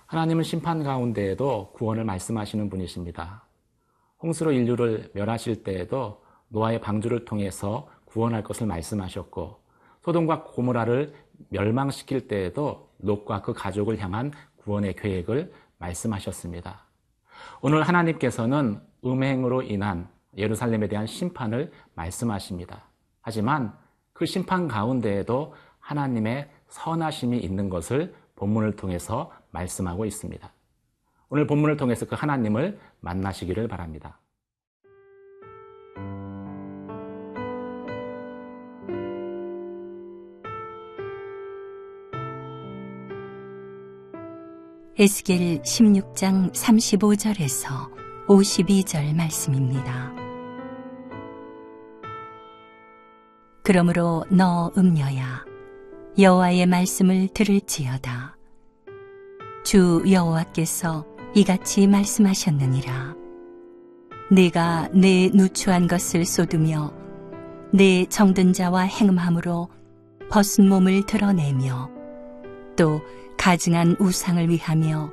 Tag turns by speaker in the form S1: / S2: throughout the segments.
S1: 하나님은 심판 가운데에도 구원을 말씀하시는 분이십니다. 홍수로 인류를 멸하실 때에도 노아의 방주를 통해서 구원할 것을 말씀하셨고, 소돔과 고모라를 멸망시킬 때에도 롯과 그 가족을 향한 구원의 계획을 말씀하셨습니다. 오늘 하나님께서는 음행으로 인한 예루살렘에 대한 심판을 말씀하십니다. 하지만 그 심판 가운데에도 하나님의 선하심이 있는 것을 본문을 통해서 말씀하고 있습니다. 오늘 본문을 통해서 그 하나님을 만나시기를 바랍니다.
S2: 에스겔 16장 35절에서 52절 말씀입니다. 그러므로 너 음녀야, 여호와의 말씀을 들을지어다. 주 여호와께서 이같이 말씀하셨느니라. 네가 내 누추한 것을 쏟으며 내 정든 자와 행음함으로 벗은 몸을 드러내며 또 가증한 우상을 위하며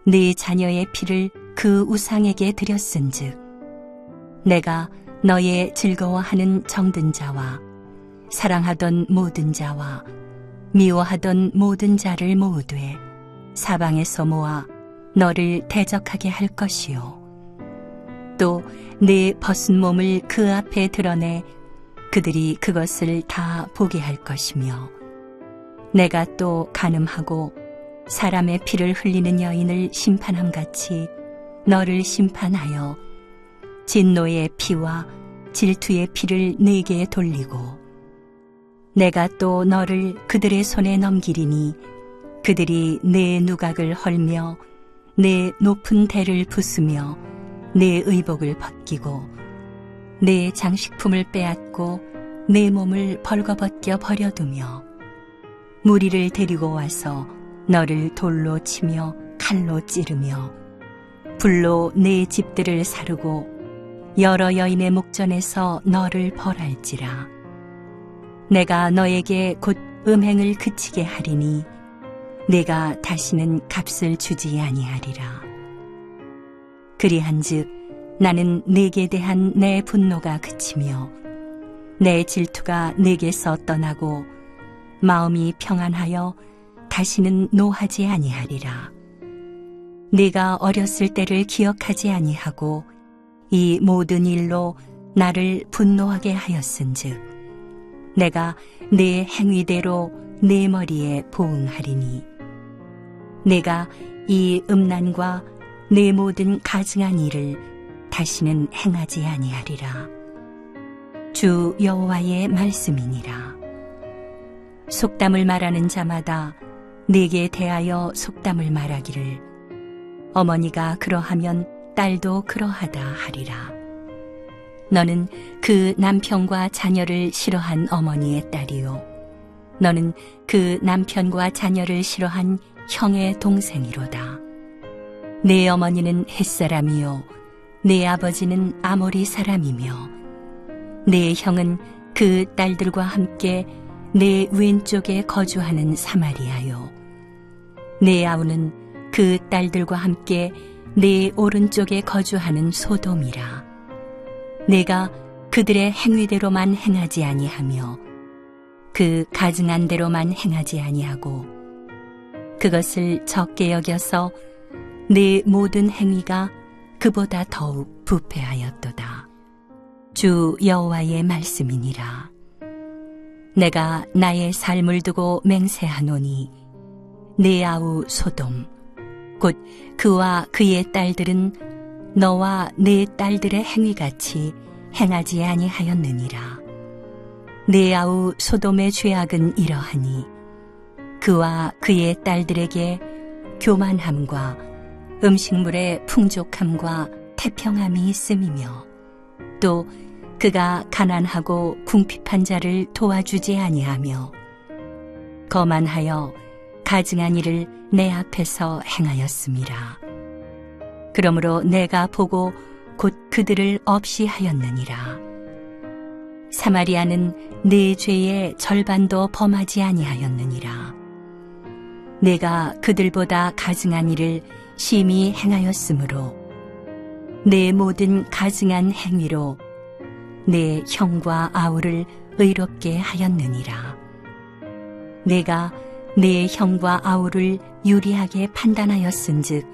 S2: 네 자녀의 피를 그 우상에게 드렸은즉 내가 너의 즐거워하는 정든 자와 사랑하던 모든 자와 미워하던 모든 자를 모으되 사방에서 모아 너를 대적하게 할 것이요 또 네 벗은 몸을 그 앞에 드러내 그들이 그것을 다 보게 할 것이며 내가 또 간음하고 사람의 피를 흘리는 여인을 심판함같이 너를 심판하여 진노의 피와 질투의 피를 네게 돌리고 내가 또 너를 그들의 손에 넘기리니 그들이 내 누각을 헐며 내 높은 대를 부수며 내 의복을 벗기고 내 장식품을 빼앗고 내 몸을 벌거벗겨 버려두며 무리를 데리고 와서 너를 돌로 치며 칼로 찌르며 불로 내 집들을 사르고 여러 여인의 목전에서 너를 벌할지라. 내가 너에게 곧 음행을 그치게 하리니 내가 다시는 값을 주지 아니하리라. 그리한즉 나는 네게 대한 내 분노가 그치며 내 질투가 네게서 떠나고 마음이 평안하여 다시는 노하지 아니하리라. 네가 어렸을 때를 기억하지 아니하고 이 모든 일로 나를 분노하게 하였은즉 내가 네 행위대로 네 머리에 보응하리니 내가 이 음란과 내 모든 가증한 일을 다시는 행하지 아니하리라. 주 여호와의 말씀이니라. 속담을 말하는 자마다 네게 대하여 속담을 말하기를 어머니가 그러하면 딸도 그러하다 하리라. 너는 그 남편과 자녀를 싫어한 어머니의 딸이요 너는 그 남편과 자녀를 싫어한 형의 동생이로다. 내 어머니는 헷사람이요 내 아버지는 아모리 사람이며 내 형은 그 딸들과 함께 내 왼쪽에 거주하는 사마리아요 내 아우는 그 딸들과 함께 내 오른쪽에 거주하는 소돔이라. 내가 그들의 행위대로만 행하지 아니하며 그 가증한 대로만 행하지 아니하고 그것을 적게 여겨서 내 모든 행위가 그보다 더욱 부패하였도다. 주 여호와의 말씀이니라. 내가 나의 삶을 두고 맹세하노니 내 아우 소돔 곧 그와 그의 딸들은 너와 내 딸들의 행위같이 행하지 아니하였느니라. 내 아우 소돔의 죄악은 이러하니 그와 그의 딸들에게 교만함과 음식물의 풍족함과 태평함이 있음이며 또 그가 가난하고 궁핍한 자를 도와주지 아니하며 거만하여 가증한 일을 내 앞에서 행하였음이라. 그러므로 내가 보고 곧 그들을 없이 하였느니라. 사마리아는 네 죄의 절반도 범하지 아니하였느니라. 내가 그들보다 가증한 일을 심히 행하였으므로 내 모든 가증한 행위로 내 형과 아우를 의롭게 하였느니라. 내가 내 형과 아우를 유리하게 판단하였은즉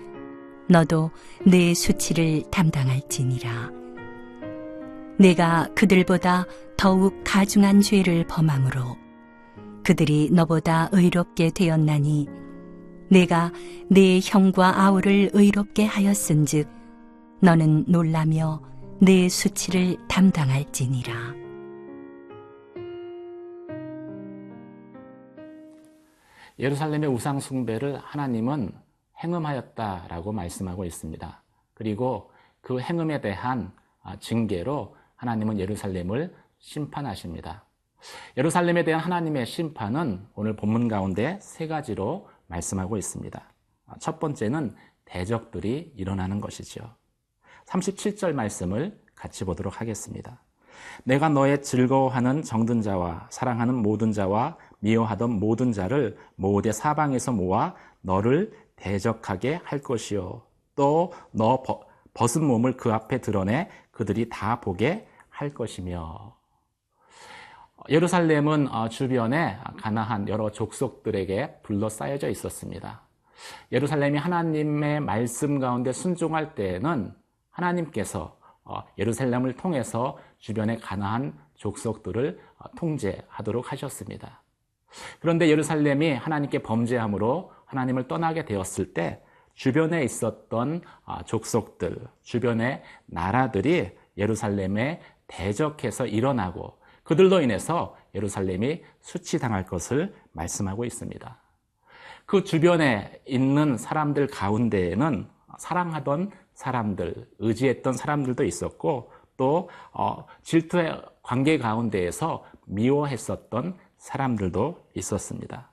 S2: 너도 내 수치를 담당할지니라. 내가 그들보다 더욱 가중한 죄를 범함으로 그들이 너보다 의롭게 되었나니 내가 내 형과 아우를 의롭게 하였은즉 너는 놀라며 내 수치를 담당할지니라.
S1: 예루살렘의 우상 숭배를 하나님은 행음하였다라고 말씀하고 있습니다. 그리고 그 행음에 대한 징계로 하나님은 예루살렘을 심판하십니다. 예루살렘에 대한 하나님의 심판은 오늘 본문 가운데 세 가지로 말씀하고 있습니다. 첫 번째는 대적들이 일어나는 것이죠. 37절 말씀을 같이 보도록 하겠습니다. 내가 너의 즐거워하는 정든 자와 사랑하는 모든 자와 미워하던 모든 자를 모대 사방에서 모아 너를 대적하게 할 것이요. 또 너 벗은 몸을 그 앞에 드러내 그들이 다 보게 할 것이며. 예루살렘은 주변에 가나안 여러 족속들에게 둘러싸여져 있었습니다. 예루살렘이 하나님의 말씀 가운데 순종할 때에는 하나님께서 예루살렘을 통해서 주변의 가나안 족속들을 통제하도록 하셨습니다. 그런데 예루살렘이 하나님께 범죄함으로 하나님을 떠나게 되었을 때 주변에 있었던 족속들, 주변의 나라들이 예루살렘에 대적해서 일어나고 그들로 인해서 예루살렘이 수치당할 것을 말씀하고 있습니다. 그 주변에 있는 사람들 가운데에는 사랑하던 사람들, 의지했던 사람들도 있었고 또 질투의 관계 가운데에서 미워했었던 사람들도 있었습니다.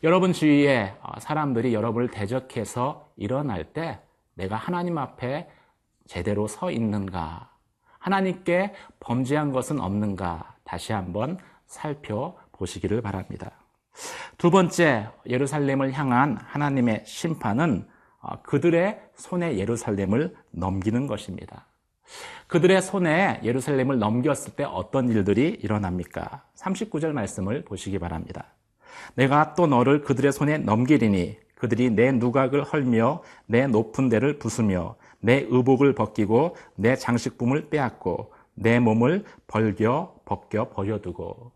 S1: 여러분 주위에 사람들이 여러분을 대적해서 일어날 때 내가 하나님 앞에 제대로 서 있는가, 하나님께 범죄한 것은 없는가 다시 한번 살펴보시기를 바랍니다. 두 번째, 예루살렘을 향한 하나님의 심판은 그들의 손에 예루살렘을 넘기는 것입니다. 그들의 손에 예루살렘을 넘겼을 때 어떤 일들이 일어납니까? 39절 말씀을 보시기 바랍니다. 내가 또 너를 그들의 손에 넘기리니 그들이 내 누각을 헐며 내 높은 데를 부수며 내 의복을 벗기고 내 장식품을 빼앗고 내 몸을 벗겨 버려두고.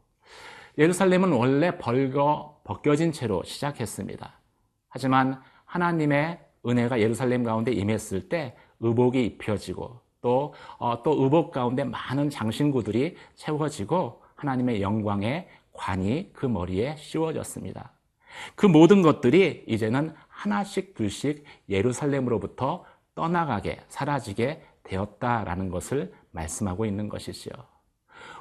S1: 예루살렘은 원래 벗겨진 채로 시작했습니다. 하지만 하나님의 은혜가 예루살렘 가운데 임했을 때 의복이 입혀지고 또 의복 가운데 많은 장신구들이 채워지고 하나님의 영광의 관이 그 머리에 씌워졌습니다. 그 모든 것들이 이제는 하나씩 둘씩 예루살렘으로부터 떠나가게, 사라지게 되었다라는 것을 말씀하고 있는 것이지요.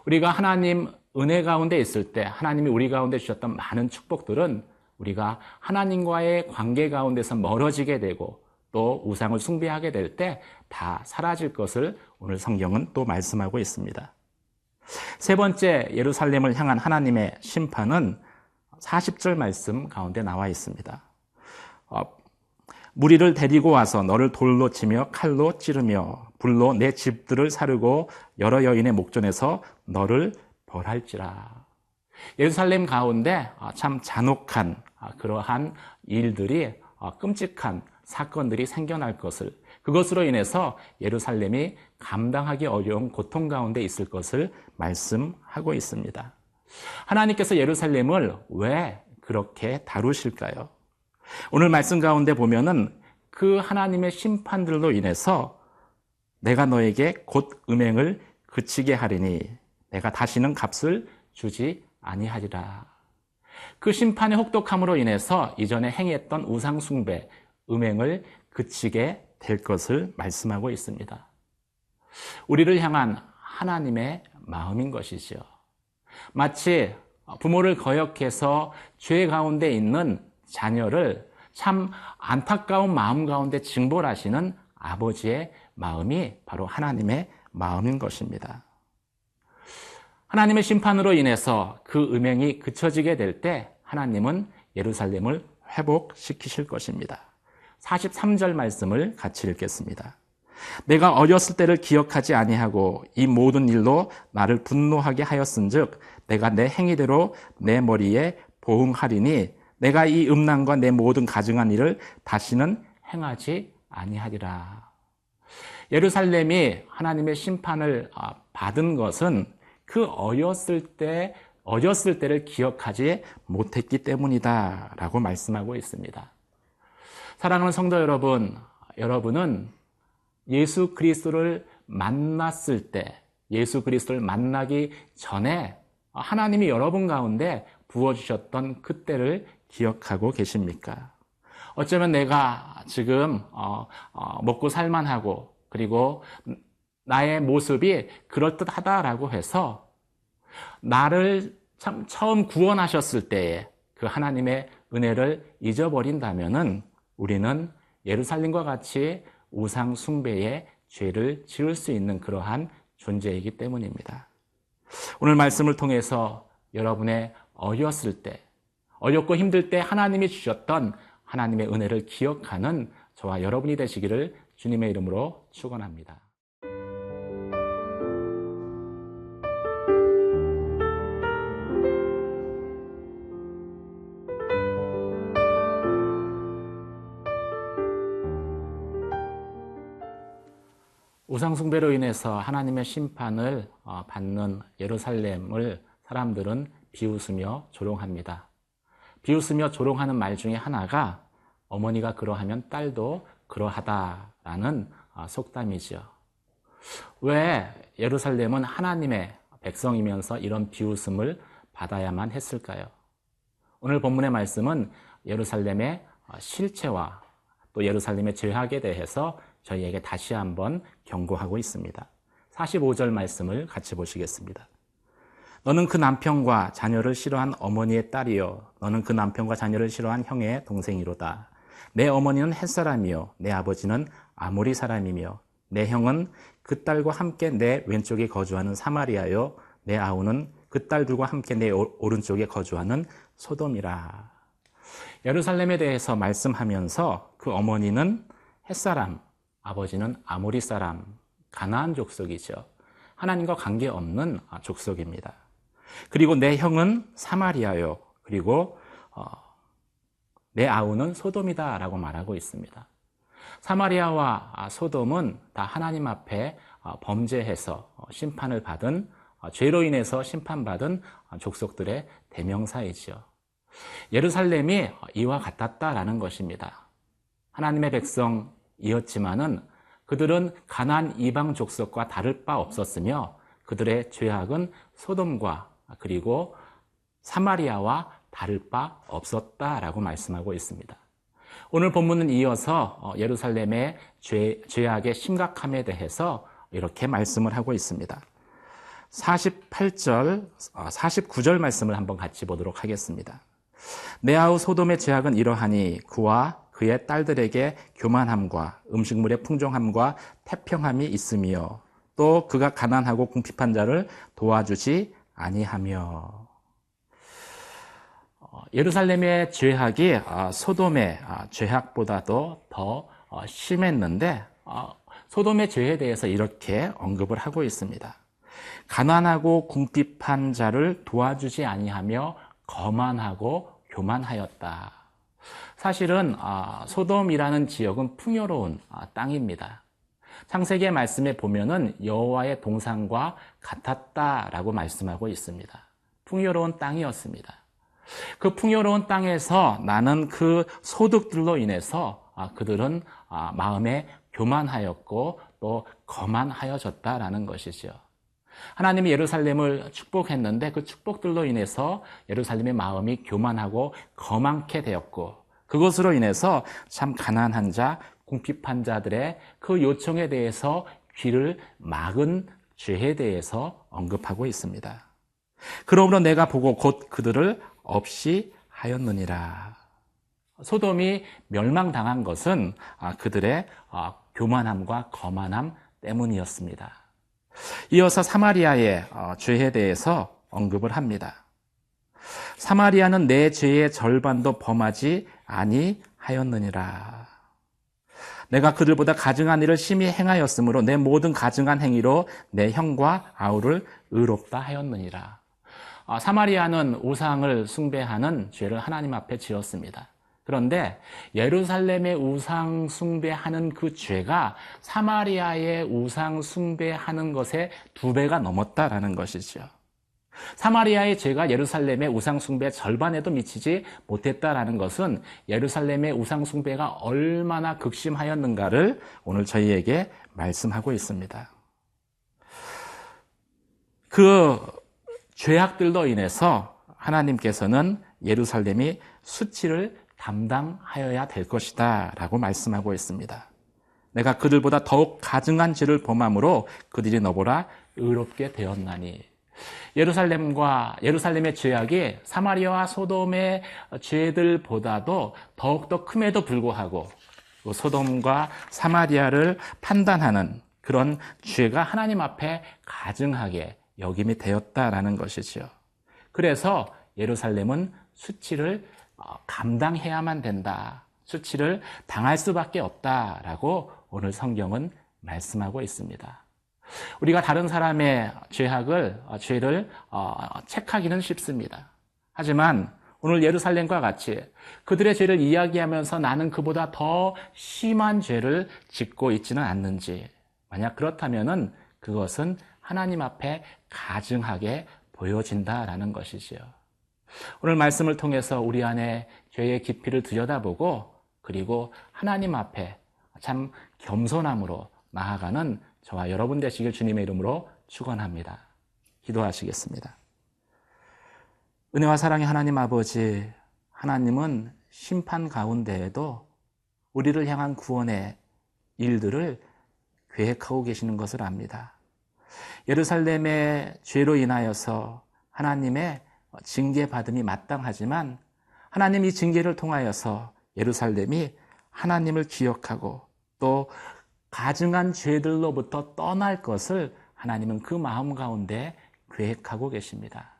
S1: 우리가 하나님 은혜 가운데 있을 때 하나님이 우리 가운데 주셨던 많은 축복들은 우리가 하나님과의 관계 가운데서 멀어지게 되고 또 우상을 숭배하게 될 때 다 사라질 것을 오늘 성경은 또 말씀하고 있습니다. 세 번째, 예루살렘을 향한 하나님의 심판은 40절 말씀 가운데 나와 있습니다. 무리를 데리고 와서 너를 돌로 치며 칼로 찌르며 불로 내 집들을 사르고 여러 여인의 목전에서 너를 벌할지라. 예루살렘 가운데 참 잔혹한 그러한 일들이, 끔찍한 사건들이 생겨날 것을, 그것으로 인해서 예루살렘이 감당하기 어려운 고통 가운데 있을 것을 말씀하고 있습니다. 하나님께서 예루살렘을 왜 그렇게 다루실까요? 오늘 말씀 가운데 보면은 그 하나님의 심판들로 인해서 내가 너에게 곧 음행을 그치게 하리니 내가 다시는 값을 주지 아니하리라. 그 심판의 혹독함으로 인해서 이전에 행했던 우상 숭배, 음행을 그치게 될 것을 말씀하고 있습니다. 우리를 향한 하나님의 마음인 것이죠. 마치 부모를 거역해서 죄 가운데 있는 자녀를 참 안타까운 마음 가운데 징벌하시는 아버지의 마음이 바로 하나님의 마음인 것입니다. 하나님의 심판으로 인해서 그 음행이 그쳐지게 될 때 하나님은 예루살렘을 회복시키실 것입니다. 43절 말씀을 같이 읽겠습니다. 내가 어렸을 때를 기억하지 아니하고 이 모든 일로 나를 분노하게 하였은즉 내가 내 행위대로 내 머리에 보응하리니 내가 이 음란과 내 모든 가증한 일을 다시는 행하지 아니하리라. 예루살렘이 하나님의 심판을 받은 것은 그 어렸을 때를 기억하지 못했기 때문이다라고 말씀하고 있습니다. 사랑하는 성도 여러분, 여러분은 예수 그리스도를 만났을 때, 예수 그리스도를 만나기 전에 하나님이 여러분 가운데 부어주셨던 그때를 기억하고 계십니까? 어쩌면 내가 지금 먹고 살만하고 그리고 나의 모습이 그럴듯하다라고 해서 나를 참 처음 구원하셨을 때에 그 하나님의 은혜를 잊어버린다면은 우리는 예루살렘과 같이 우상 숭배의 죄를 지을 수 있는 그러한 존재이기 때문입니다. 오늘 말씀을 통해서 여러분의 어렸을 때, 어렵고 힘들 때 하나님이 주셨던 하나님의 은혜를 기억하는 저와 여러분이 되시기를 주님의 이름으로 축원합니다. 우상숭배로 인해서 하나님의 심판을 받는 예루살렘을 사람들은 비웃으며 조롱합니다. 비웃으며 조롱하는 말 중에 하나가 어머니가 그러하면 딸도 그러하다라는 속담이죠. 왜 예루살렘은 하나님의 백성이면서 이런 비웃음을 받아야만 했을까요? 오늘 본문의 말씀은 예루살렘의 실체와 또 예루살렘의 죄악에 대해서 저희에게 다시 한번 경고하고 있습니다. 45절 말씀을 같이 보시겠습니다. 너는 그 남편과 자녀를 싫어한 어머니의 딸이요 너는 그 남편과 자녀를 싫어한 형의 동생이로다. 내 어머니는 햇사람이요 내 아버지는 아모리 사람이며 내 형은 그 딸과 함께 내 왼쪽에 거주하는 사마리아요 내 아우는 그 딸들과 함께 내 오른쪽에 거주하는 소돔이라. 예루살렘에 대해서 말씀하면서 그 어머니는 햇사람, 아버지는 아모리 사람, 가나안 족속이죠. 하나님과 관계없는 족속입니다. 그리고 내 형은 사마리아요. 그리고 내 아우는 소돔이다라고 말하고 있습니다. 사마리아와 소돔은 다 하나님 앞에 범죄해서 심판을 받은, 죄로 인해서 심판받은 족속들의 대명사이죠. 예루살렘이 이와 같았다라는 것입니다. 하나님의 백성이었지만은 그들은 가나안 이방 족속과 다를 바 없었으며 그들의 죄악은 소돔과 그리고 사마리아와 다를 바 없었다라고 말씀하고 있습니다. 오늘 본문은 이어서 예루살렘의 죄악의 심각함에 대해서 이렇게 말씀을 하고 있습니다. 48절, 49절 말씀을 한번 같이 보도록 하겠습니다. 내 아우 소돔의 죄악은 이러하니 그와 그의 딸들에게 교만함과 음식물의 풍족함과 태평함이 있으며 또 그가 가난하고 궁핍한 자를 도와주지 아니하며. 예루살렘의 죄악이 소돔의 죄악보다도 더 심했는데 소돔의 죄에 대해서 이렇게 언급을 하고 있습니다. 가난하고 궁핍한 자를 도와주지 아니하며 거만하고 교만하였다. 사실은 소돔이라는 지역은 풍요로운 땅입니다. 창세기의 말씀에 보면은 여호와의 동산과 같았다라고 말씀하고 있습니다. 풍요로운 땅이었습니다. 그 풍요로운 땅에서 나는 그 소득들로 인해서 그들은 마음에 교만하였고 또 거만하여졌다라는 것이죠. 하나님이 예루살렘을 축복했는데 그 축복들로 인해서 예루살렘의 마음이 교만하고 거만케 되었고 그것으로 인해서 참 가난한 자, 궁핍한 자들의 그 요청에 대해서 귀를 막은 죄에 대해서 언급하고 있습니다. 그러므로 내가 보고 곧 그들을 없이 하였느니라. 소돔이 멸망당한 것은 그들의 교만함과 거만함 때문이었습니다. 이어서 사마리아의 죄에 대해서 언급을 합니다. 사마리아는 내 죄의 절반도 범하지 아니하였느니라. 내가 그들보다 가증한 일을 심히 행하였으므로 내 모든 가증한 행위로 내 형과 아우를 의롭다 하였느니라. 사마리아는 우상을 숭배하는 죄를 하나님 앞에 지었습니다. 그런데 예루살렘의 우상 숭배하는 그 죄가 사마리아의 우상 숭배하는 것의 2배가 넘었다라는 것이죠. 사마리아의 죄가 예루살렘의 우상 숭배의 절반에도 미치지 못했다라는 것은 예루살렘의 우상 숭배가 얼마나 극심하였는가를 오늘 저희에게 말씀하고 있습니다. 그 죄악들로 인해서 하나님께서는 예루살렘이 수치를 담당하여야 될 것이다 라고 말씀하고 있습니다. 내가 그들보다 더욱 가증한 죄를 범함으로 그들이 너보라 의롭게 되었나니. 예루살렘의 죄악이 사마리아와 소돔의 죄들보다도 더욱더 큼에도 불구하고 소돔과 사마리아를 판단하는 그런 죄가 하나님 앞에 가증하게 여김이 되었다라는 것이지요. 그래서 예루살렘은 수치를 감당해야만 된다. 수치를 당할 수밖에 없다라고 오늘 성경은 말씀하고 있습니다. 우리가 다른 사람의 죄를 책하기는 쉽습니다. 하지만 오늘 예루살렘과 같이 그들의 죄를 이야기하면서 나는 그보다 더 심한 죄를 짓고 있지는 않는지, 만약 그렇다면은 그것은 하나님 앞에 가증하게 보여진다라는 것이지요. 오늘 말씀을 통해서 우리 안에 죄의 깊이를 들여다보고 그리고 하나님 앞에 참 겸손함으로 나아가는 저와 여러분 되시길 주님의 이름으로 축원합니다. 기도하시겠습니다. 은혜와 사랑의 하나님 아버지, 하나님은 심판 가운데에도 우리를 향한 구원의 일들을 계획하고 계시는 것을 압니다. 예루살렘의 죄로 인하여서 하나님의 징계받음이 마땅하지만 하나님 이 징계를 통하여서 예루살렘이 하나님을 기억하고 또 가증한 죄들로부터 떠날 것을 하나님은 그 마음 가운데 계획하고 계십니다.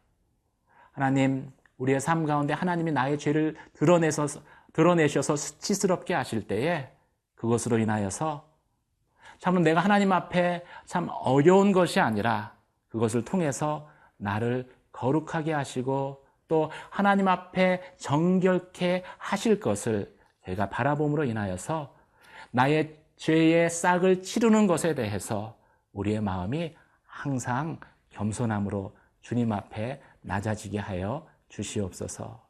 S1: 하나님, 우리의 삶 가운데 하나님이 나의 죄를 드러내셔서 수치스럽게 하실 때에 그것으로 인하여서 참 내가 하나님 앞에 참 어려운 것이 아니라 그것을 통해서 나를 거룩하게 하시고 또 하나님 앞에 정결케 하실 것을 제가 바라봄으로 인하여서 나의 죄의 싹을 치르는 것에 대해서 우리의 마음이 항상 겸손함으로 주님 앞에 낮아지게 하여 주시옵소서.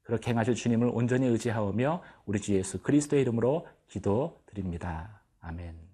S1: 그렇게 행하실 주님을 온전히 의지하오며 우리 주 예수 그리스도의 이름으로 기도드립니다. 아멘.